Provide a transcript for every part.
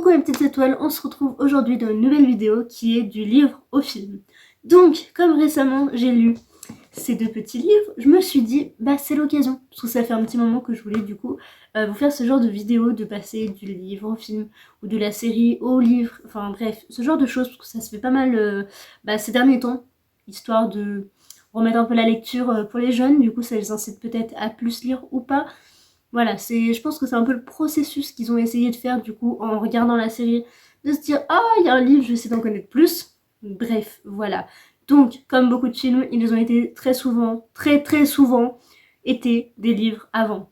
Coucou mes petites étoiles, on se retrouve aujourd'hui dans une nouvelle vidéo qui est du livre au film. Donc, comme récemment j'ai lu ces deux petits livres, je me suis dit, bah c'est l'occasion, parce que ça fait un petit moment que je voulais du coup vous faire ce genre de vidéo, de passer du livre au film, ou de la série au livre, enfin bref, ce genre de choses, parce que ça se fait pas mal ces derniers temps, histoire de remettre un peu la lecture pour les jeunes, du coup ça les incite peut-être à plus lire ou pas. Voilà, je pense que c'est un peu le processus qu'ils ont essayé de faire du coup en regardant la série, de se dire ah il y a un livre, je vais essayer d'en connaître plus. Bref, voilà. Donc, comme beaucoup de films, ils ont été très souvent, très souvent, été des livres avant.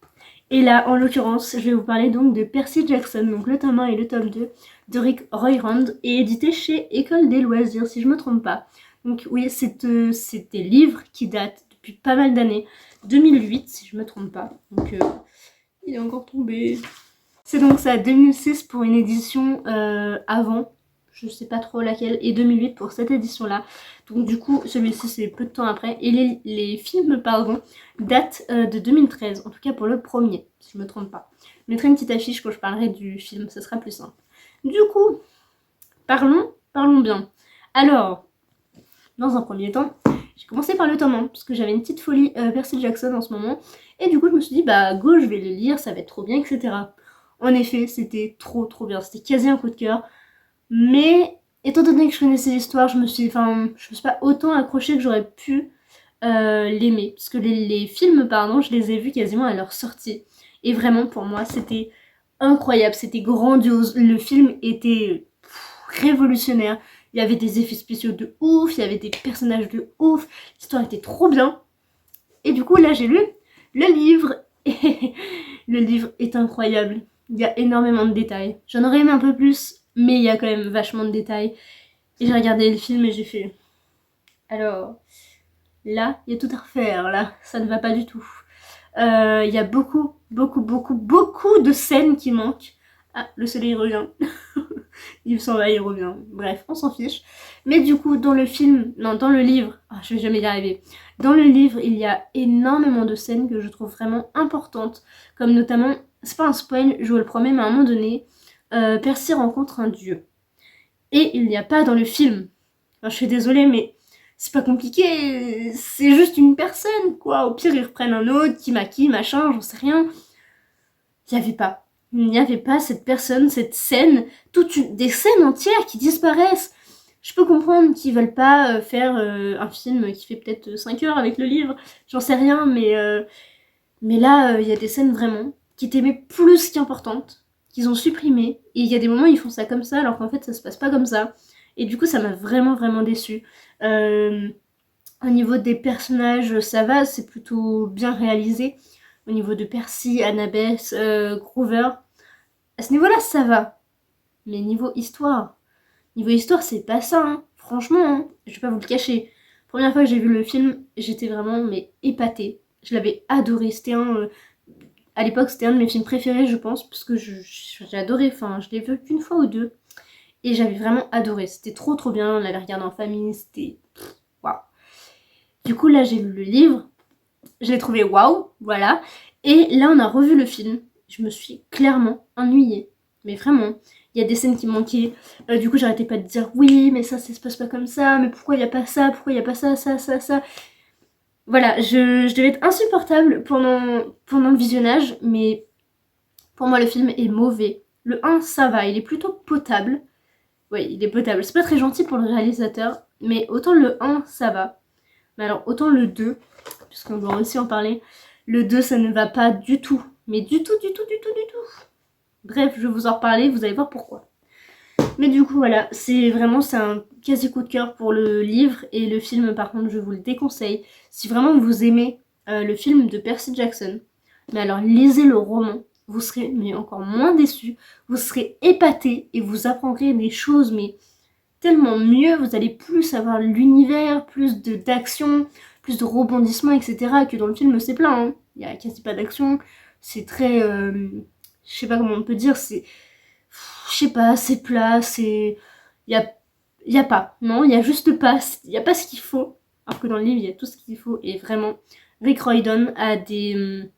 Et là, en l'occurrence, je vais vous parler donc de Percy Jackson, donc le tome 1 et le tome 2 de Rick Royrand, et édité chez École des loisirs, si je me trompe pas. Donc oui, c'est des livres qui datent depuis pas mal d'années, 2008 si je me trompe pas. Donc il est encore tombé. C'est donc ça, 2006 pour une édition avant, je sais pas trop laquelle, et 2008 pour cette édition-là. Donc du coup, celui-ci c'est peu de temps après. Et les films, pardon, datent de 2013, en tout cas pour le premier, si je me trompe pas. Je mettrai une petite affiche quand je parlerai du film, ce sera plus simple. Du coup, parlons bien. Alors, dans un premier temps, j'ai commencé par le tome 1, parce que j'avais une petite folie Percy Jackson en ce moment. Et du coup, je me suis dit, bah go, je vais le lire, ça va être trop bien, etc. En effet, c'était trop bien. C'était quasi un coup de cœur. Mais étant donné que je connaissais l'histoire, je me suis pas autant accrochée que j'aurais pu l'aimer. Parce que les films, pardon, je les ai vus quasiment à leur sortie. Et vraiment, pour moi, c'était incroyable, c'était grandiose. Le film était révolutionnaire. Il y avait des effets spéciaux de ouf, il y avait des personnages de ouf. L'histoire était trop bien. Et du coup, là, j'ai lu le livre. Et le livre est incroyable. Il y a énormément de détails. J'en aurais aimé un peu plus, mais il y a quand même vachement de détails. Et j'ai regardé le film et j'ai fait... Alors, là, il y a tout à refaire, là. Ça ne va pas du tout. Il y a beaucoup de scènes qui manquent. Ah, le soleil revient. Il s'en va, il revient. Bref, on s'en fiche. Mais du coup, dans le livre, je vais jamais y arriver. Dans le livre, il y a énormément de scènes que je trouve vraiment importantes. Comme notamment, c'est pas un spoil, je vous le promets, mais à un moment donné, Percy rencontre un dieu. Et il n'y a pas dans le film. Enfin, je suis désolée, mais c'est pas compliqué. C'est juste une personne, quoi. Au pire, ils reprennent un autre qui maquille, machin, j'en sais rien. Il n'y avait pas cette personne, cette scène, des scènes entières qui disparaissent. Je peux comprendre qu'ils veulent pas faire un film qui fait peut-être 5 heures avec le livre, j'en sais rien, mais là, il y a des scènes vraiment qui étaient plus qu'importantes, qu'ils ont supprimées, et il y a des moments où ils font ça comme ça, alors qu'en fait ça se passe pas comme ça. Et du coup, ça m'a vraiment déçue. Au niveau des personnages, ça va, c'est plutôt bien réalisé. Au niveau de Percy, Annabeth, Grover, à ce niveau-là, ça va. Mais niveau histoire, c'est pas ça, hein. Franchement, hein, je vais pas vous le cacher. Première fois que j'ai vu le film, j'étais vraiment épatée. Je l'avais adoré. À l'époque, c'était un de mes films préférés, je pense, parce que j'ai adoré. Enfin, je l'ai vu qu'une fois ou deux. Et j'avais vraiment adoré. C'était trop bien. On l'avait regardé en famille. C'était... Waouh. Du coup, là, j'ai lu le livre. Je l'ai trouvé waouh, voilà. Et là, on a revu le film. Je me suis clairement ennuyée. Mais vraiment, il y a des scènes qui manquaient. Du coup, j'arrêtais pas de dire oui, mais ça se passe pas comme ça. Mais pourquoi il y a pas ça? Pourquoi il y a pas ça? Voilà, je devais être insupportable pendant le visionnage. Mais pour moi, le film est mauvais. Le 1, ça va, il est plutôt potable. Oui, il est potable. C'est pas très gentil pour le réalisateur. Mais autant le 1, ça va. Mais alors, autant le 2, puisqu'on doit aussi en parler, le 2, ça ne va pas du tout. Mais du tout. Bref, je vais vous en reparler, vous allez voir pourquoi. Mais du coup, voilà, c'est un quasi coup de cœur pour le livre. Et le film, par contre, je vous le déconseille. Si vraiment vous aimez le film de Percy Jackson, mais alors lisez le roman. Vous serez encore moins déçus. Vous serez épatés et vous apprendrez des choses, mais tellement mieux. Vous allez plus avoir l'univers, plus d'action, plus de rebondissements, etc. que dans le film, c'est plein. Hein. Il n'y a quasi pas d'action. C'est très... je sais pas comment on peut dire. C'est plat. Il y a pas. Non, il y a juste pas. Il n'y a pas ce qu'il faut. Alors que dans le livre, il y a tout ce qu'il faut. Et vraiment, Rick Roydon a des...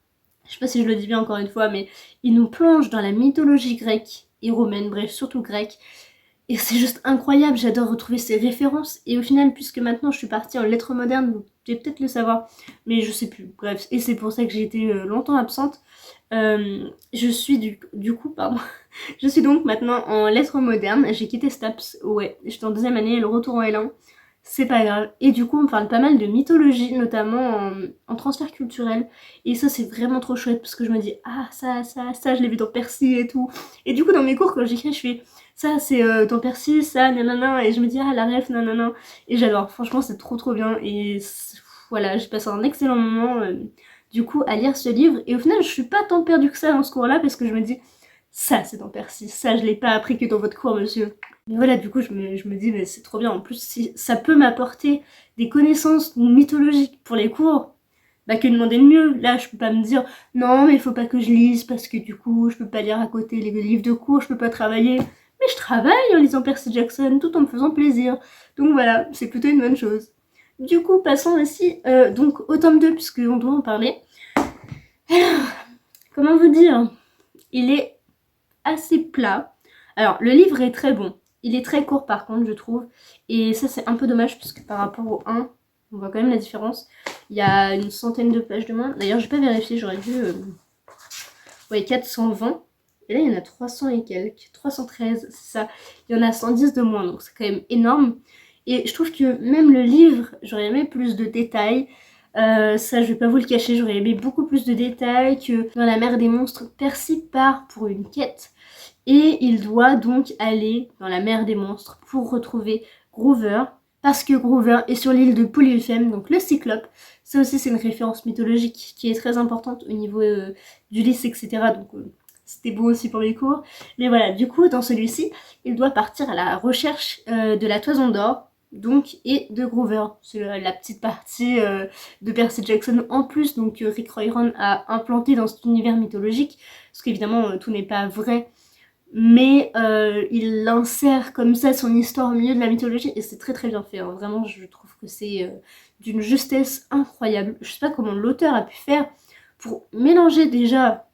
je sais pas si je le dis bien encore une fois, mais il nous plonge dans la mythologie grecque. et romaine, bref, surtout grecque. Et c'est juste incroyable, j'adore retrouver ces références. Et au final, puisque maintenant je suis partie en lettres modernes, vous devez peut-être le savoir, mais je sais plus, bref. Et c'est pour ça que j'ai été longtemps absente. Je suis du coup, pardon, je suis donc maintenant en lettres modernes. J'ai quitté STAPS, ouais, j'étais en deuxième année, le retour en L1. C'est pas grave. Et du coup, on parle pas mal de mythologie, notamment en transfert culturel. Et ça, c'est vraiment trop chouette, parce que je me dis, ah, ça, je l'ai vu dans Percy et tout. Et du coup, dans mes cours, quand j'écris, je fais, ça, c'est dans Percy, ça, nanana. Et je me dis, ah, la ref, nanana. Et j'adore. Franchement, c'est trop bien. Et voilà, j'ai passé un excellent moment, du coup, à lire ce livre. Et au final, je suis pas tant perdue que ça dans ce cours-là, parce que je me dis, ça, c'est dans Percy. Ça, je l'ai pas appris que dans votre cours, monsieur. Mais voilà, du coup, je me dis, mais c'est trop bien. En plus, si ça peut m'apporter des connaissances mythologiques pour les cours, bah que demander de mieux. Là, je peux pas me dire, non, mais il faut pas que je lise parce que du coup, je peux pas lire à côté les livres de cours, je peux pas travailler. Mais je travaille en lisant Percy Jackson tout en me faisant plaisir. Donc voilà, c'est plutôt une bonne chose. Du coup, passons aussi donc au tome 2, puisqu'on doit en parler. Alors, comment vous dire? Il est assez plat. Alors, le livre est très bon. Il est très court par contre, je trouve. Et ça, c'est un peu dommage puisque par rapport au 1, on voit quand même la différence. Il y a une centaine de pages de moins. D'ailleurs, j'ai pas vérifié, j'aurais dû... Ouais, 420. Et là, il y en a 300 et quelques. 313, c'est ça. Il y en a 110 de moins, donc c'est quand même énorme. Et je trouve que même le livre, j'aurais aimé plus de détails. Ça, je vais pas vous le cacher, j'aurais aimé beaucoup plus de détails que dans la mer des monstres. Percy part pour une quête. Et il doit donc aller dans la mer des monstres pour retrouver Groover. Parce que Groover est sur l'île de Polyphème, donc le Cyclope. Ça aussi, c'est une référence mythologique qui est très importante au niveau d'Ulysse, etc. Donc c'était beau aussi pour les cours. Mais voilà, du coup, dans celui-ci, il doit partir à la recherche de la Toison d'Or, donc, et de Groover. C'est la petite partie de Percy Jackson en plus, donc Rick Riordan a implanté dans cet univers mythologique, parce qu'évidemment, tout n'est pas vrai, mais il insère comme ça son histoire au milieu de la mythologie, et c'est très bien fait, hein. Vraiment, je trouve que c'est d'une justesse incroyable. Je sais pas comment l'auteur a pu faire pour mélanger déjà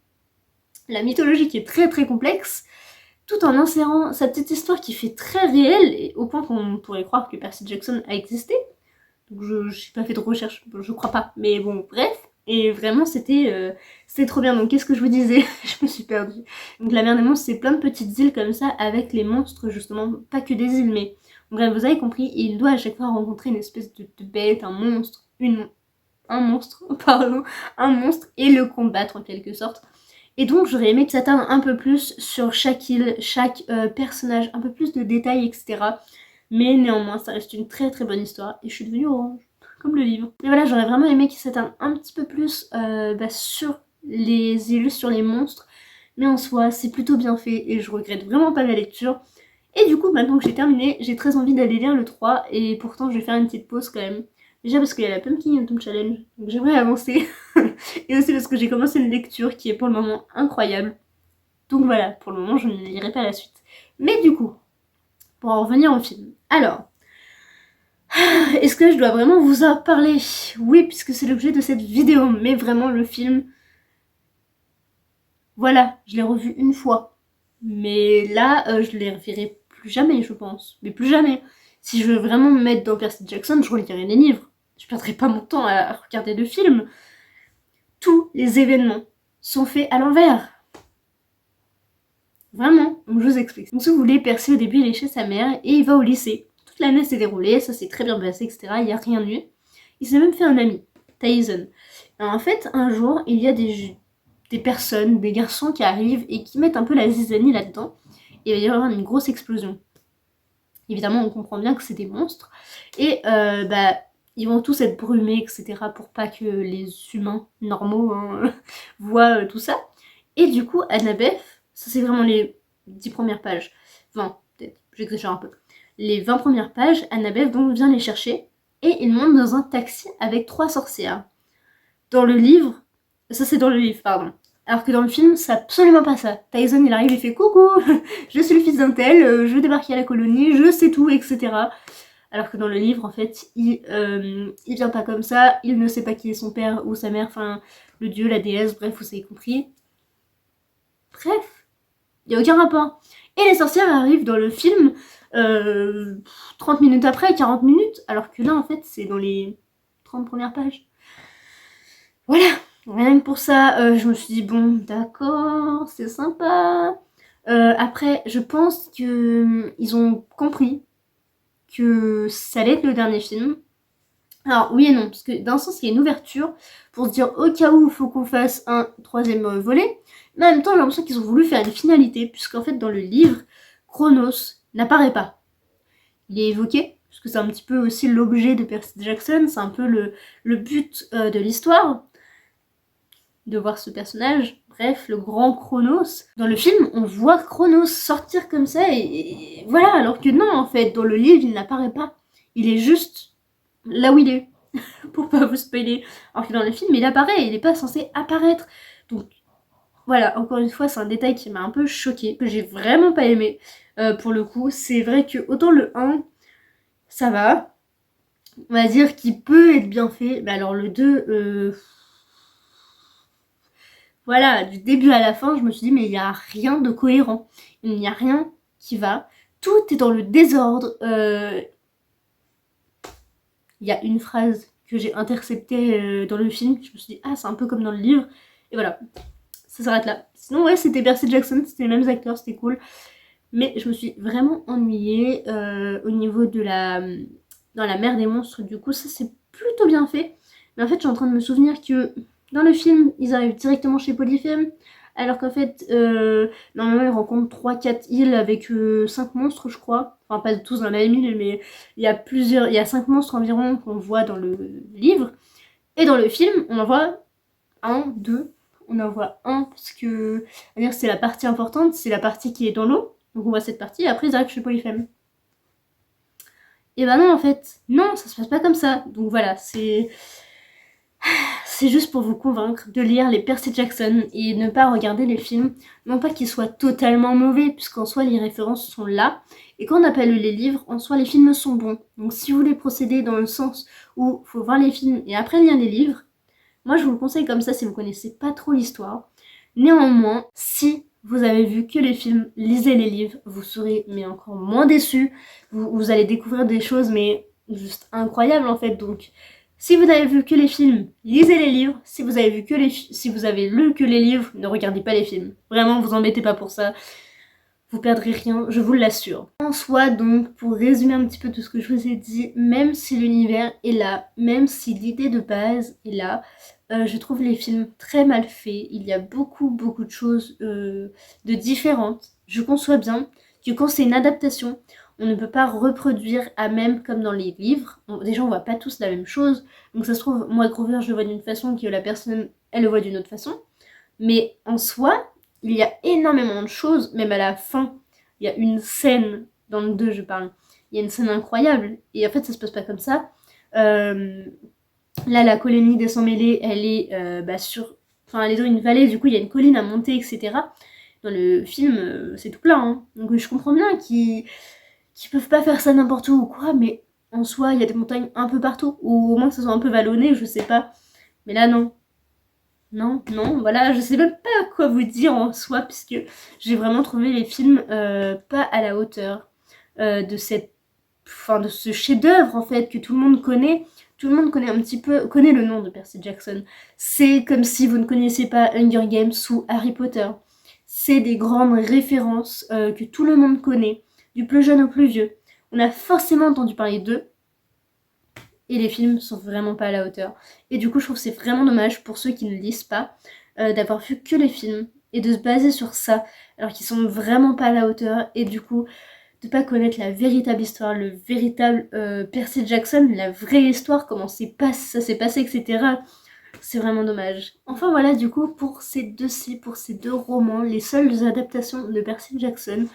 la mythologie qui est très complexe, tout en insérant sa petite histoire qui fait très réelle, et au point qu'on pourrait croire que Percy Jackson a existé. Donc je n'ai pas fait de recherche, je crois pas, mais bon, bref. Et vraiment, c'était trop bien. Donc qu'est-ce que je vous disais? Je me suis perdue. Donc la mer des monstres, c'est plein de petites îles comme ça, avec les monstres, justement, pas que des îles, mais... Bref, vous avez compris, il doit à chaque fois rencontrer une espèce de bête, un monstre, un monstre, pardon, un monstre, et le combattre en quelque sorte. Et donc j'aurais aimé que ça s'attarde un peu plus sur chaque île, chaque personnage, un peu plus de détails, etc. Mais néanmoins, ça reste une très bonne histoire. Et je suis devenue orange, comme le livre. Et voilà, j'aurais vraiment aimé qu'il s'attarde un petit peu plus sur les îles, sur les monstres. Mais en soi, c'est plutôt bien fait et je regrette vraiment pas la lecture. Et du coup, maintenant que j'ai terminé, j'ai très envie d'aller lire le 3. Et pourtant, je vais faire une petite pause quand même. Déjà parce qu'il y a la Pumpkin Autumn Challenge, donc j'aimerais avancer. Et aussi parce que j'ai commencé une lecture qui est pour le moment incroyable. Donc voilà, pour le moment je ne lirai pas la suite. Mais du coup, pour en revenir au film. Alors, est-ce que je dois vraiment vous en parler? Oui, puisque c'est l'objet de cette vidéo, mais vraiment le film... Voilà, je l'ai revu une fois. Mais là, je les reverrai plus jamais, je pense. Mais plus jamais. Si je veux vraiment me mettre dans Percy Jackson, je relirai les livres. Je perdrai pas mon temps à regarder le film. Tous les événements sont faits à l'envers. Vraiment, donc je vous explique. Donc si vous voulez, Percy au début il est chez sa mère et il va au lycée. Toute l'année s'est déroulée, ça s'est très bien passé, etc. Il n'y a rien eu. Il s'est même fait un ami, Tyson. Et en fait, un jour, il y a des personnes, des garçons qui arrivent et qui mettent un peu la zizanie là-dedans. Et il va y avoir une grosse explosion. Évidemment, on comprend bien que c'est des monstres. Et ils vont tous être brumés, etc. pour pas que les humains normaux voient tout ça. Et du coup, Annabeth, ça c'est vraiment les 10 premières pages, 20 peut-être, j'exagère un peu. Les 20 premières pages, Annabeth donc vient les chercher et ils montent dans un taxi avec 3 sorcières. Dans le livre, ça c'est dans le livre, pardon. Alors que dans le film, c'est absolument pas ça. Tyson il arrive et fait coucou, je suis le fils d'un tel, je débarque à la colonie, je sais tout, etc. Alors que dans le livre, en fait, il vient pas comme ça, il ne sait pas qui est son père ou sa mère, enfin, le dieu, la déesse, bref, vous avez compris. Bref, Il n'y a aucun rapport. Et les sorcières arrivent dans le film 30 minutes après, 40 minutes, alors que là, en fait, c'est dans les 30 premières pages. Voilà, rien que pour ça, je me suis dit, bon, d'accord, c'est sympa. Après, je pense qu'ils ont compris que ça allait être le dernier film. Alors, oui et non, parce que d'un sens, il y a une ouverture pour se dire au cas où il faut qu'on fasse un troisième volet. Mais en même temps, j'ai l'impression qu'ils ont voulu faire une finalité, puisqu'en fait, dans le livre, Chronos n'apparaît pas. Il est évoqué, parce que c'est un petit peu aussi l'objet de Percy Jackson, c'est un peu le but de l'histoire, de voir ce personnage. Bref, le grand Chronos. Dans le film, on voit Chronos sortir comme ça, et voilà, alors que non, en fait, dans le livre, il n'apparaît pas. Il est juste là où il est, pour pas vous spoiler. Alors que dans le film, il apparaît, il n'est pas censé apparaître. Donc, voilà, encore une fois, c'est un détail qui m'a un peu choquée, que j'ai vraiment pas aimé. Pour le coup, c'est vrai que autant le 1, ça va, on va dire qu'il peut être bien fait, mais alors le 2, voilà, du début à la fin, je me suis dit, mais il n'y a rien de cohérent, il n'y a rien qui va, tout est dans le désordre. Il y a une phrase que j'ai interceptée dans le film, je me suis dit, ah, c'est un peu comme dans le livre, et voilà, ça s'arrête là. Sinon, ouais, c'était Percy Jackson, c'était les mêmes acteurs, c'était cool, mais je me suis vraiment ennuyée au niveau de dans la mer des monstres, du coup, ça c'est plutôt bien fait, mais en fait, je suis en train de me souvenir que dans le film, ils arrivent directement chez Polyphem, alors qu'en fait, normalement, ils rencontrent 3-4 îles avec 5 monstres, je crois. Enfin, pas tous dans la même île, mais il y a 5 monstres environ qu'on voit dans le livre. Et dans le film, on en voit 1, 2. On en voit un parce que c'est la partie importante, c'est la partie qui est dans l'eau. Donc on voit cette partie, et après ils arrivent chez Polyphem. Et bah non, en fait, non, ça se passe pas comme ça. Donc voilà, c'est juste pour vous convaincre de lire les Percy Jackson et ne pas regarder les films. Non pas qu'ils soient totalement mauvais, puisqu'en soi les références sont là. Et quand on n'a pas lu les livres, en soi les films sont bons. Donc si vous voulez procéder dans le sens où il faut voir les films et après lire les livres, moi je vous le conseille comme ça si vous connaissez pas trop l'histoire. Néanmoins, si vous avez vu que les films, lisez les livres, vous serez mais encore moins déçus. Vous allez découvrir des choses mais juste incroyables en fait. Donc si vous n'avez vu que les films, lisez les livres. Si vous avez lu que les livres, ne regardez pas les films. Vraiment, vous embêtez pas pour ça. Vous perdrez rien, je vous l'assure. En soi, donc, pour résumer un petit peu tout ce que je vous ai dit, même si l'univers est là, même si l'idée de base est là, je trouve les films très mal faits. Il y a beaucoup de choses de différentes. Je conçois bien que quand c'est une adaptation, on ne peut pas reproduire à même comme dans les livres. Déjà, on voit pas tous la même chose. Donc ça se trouve, moi, Grover, je le vois d'une façon, que la personne, elle le voit d'une autre façon. Mais en soi, il y a énormément de choses, même à la fin. Il y a une scène, dans le 2 je parle, il y a une scène incroyable. Et en fait, ça se passe pas comme ça. Là, la colonie des Sans-Mêlés, elle est elle est dans une vallée, du coup, il y a une colline à monter, etc. Dans le film, c'est tout plat, hein. Donc je comprends bien qu'ils peuvent pas faire ça n'importe où ou quoi, mais en soi, il y a des montagnes un peu partout. Ou au moins que ça soit un peu vallonné, je sais pas. Mais là, non. Non, voilà, je sais même pas quoi vous dire en soi, puisque j'ai vraiment trouvé les films pas à la hauteur de de ce chef-d'œuvre en fait que tout le monde connaît. Tout le monde connaît le nom de Percy Jackson. C'est comme si vous ne connaissiez pas Hunger Games ou Harry Potter. C'est des grandes références que tout le monde connaît, du plus jeune au plus vieux. On a forcément entendu parler d'eux, et les films sont vraiment pas à la hauteur. Et du coup, je trouve que c'est vraiment dommage pour ceux qui ne lisent pas d'avoir vu que les films et de se baser sur ça, alors qu'ils sont vraiment pas à la hauteur, et du coup, de pas connaître la véritable histoire, le véritable Percy Jackson, la vraie histoire, comment ça s'est passé, etc. C'est vraiment dommage. Enfin voilà, du coup, pour ces deux romans, les seules adaptations de Percy Jackson.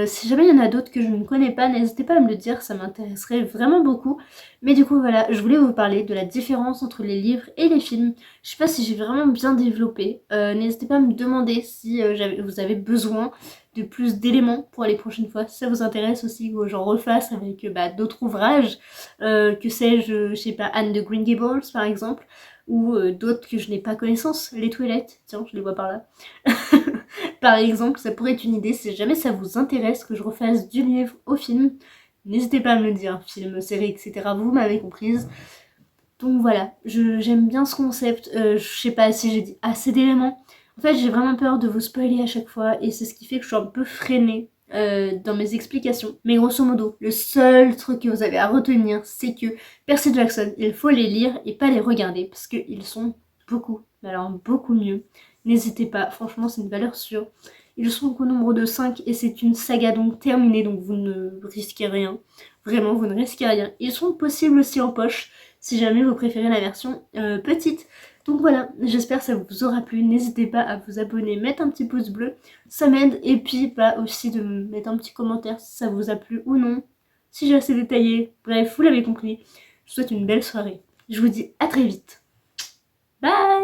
Si jamais il y en a d'autres que je ne connais pas, n'hésitez pas à me le dire, ça m'intéresserait vraiment beaucoup. Mais du coup voilà, je voulais vous parler de la différence entre les livres et les films. Je sais pas si j'ai vraiment bien développé. N'hésitez pas à me demander si vous avez besoin de plus d'éléments pour les prochaines fois. Si ça vous intéresse aussi que j'en refasse avec d'autres ouvrages, que sais-je sais pas, Anne de Green Gables par exemple, ou d'autres que je n'ai pas connaissance. Les toilettes, tiens, je les vois par là. Par exemple, ça pourrait être une idée si jamais ça vous intéresse que je refasse du livre au film. N'hésitez pas à me le dire, film, série, etc. Vous m'avez comprise. Donc voilà, j'aime bien ce concept. Je sais pas si j'ai dit assez d'éléments. En fait, j'ai vraiment peur de vous spoiler à chaque fois et c'est ce qui fait que je suis un peu freinée dans mes explications. Mais grosso modo, le seul truc que vous avez à retenir, c'est que Percy Jackson, il faut les lire et pas les regarder parce qu'ils sont beaucoup, mais alors beaucoup mieux. N'hésitez pas, franchement, c'est une valeur sûre. Ils sont qu'au nombre de 5 et c'est une saga donc terminée, donc vous ne risquez rien. Vraiment, vous ne risquez rien. Ils sont possibles aussi en poche si jamais vous préférez la version petite. Donc voilà, j'espère que ça vous aura plu. N'hésitez pas à vous abonner, mettre un petit pouce bleu, ça m'aide. Et puis aussi de me mettre un petit commentaire si ça vous a plu ou non, si j'ai assez détaillé. Bref, vous l'avez compris. Je vous souhaite une belle soirée. Je vous dis à très vite. Bye!